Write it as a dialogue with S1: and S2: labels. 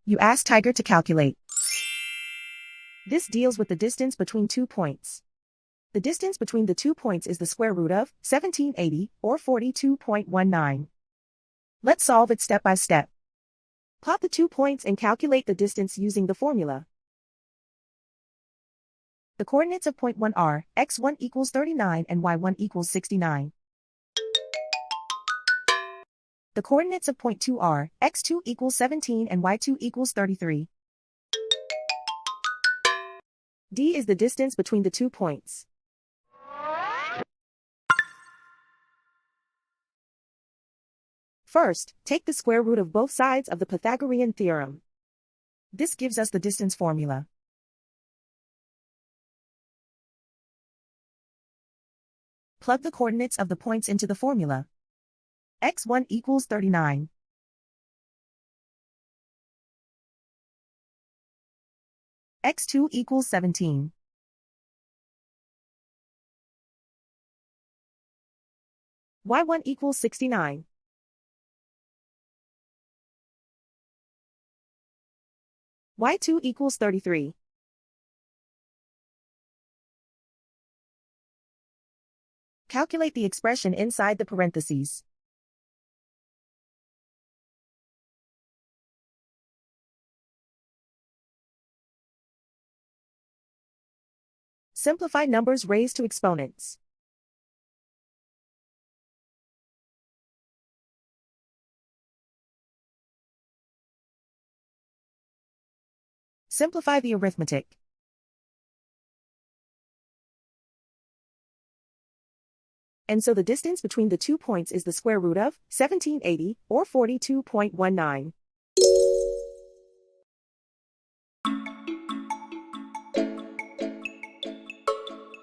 S1: You ask Tiger to calculate. This deals with the distance between 2 points. The distance between the 2 points is the square root of 1780, or 42.19. Let's solve it step by step. Plot the 2 points and calculate the distance using the formula. The coordinates of point 1 are x1 equals 39 and y1 equals 69. The coordinates of point 2 are x2 equals 17 and y2 equals 33. D is the distance between the 2 points. First, take the square root of both sides of the Pythagorean theorem. This gives us the distance formula. Plug the coordinates of the points into the formula. x1 equals 39. x2 equals 17. y1 equals 69. y2 equals 33. Calculate the expression inside the parentheses. Simplify numbers raised to exponents. Simplify the arithmetic. And so the distance between the 2 points is the square root of 1780, or 42.19.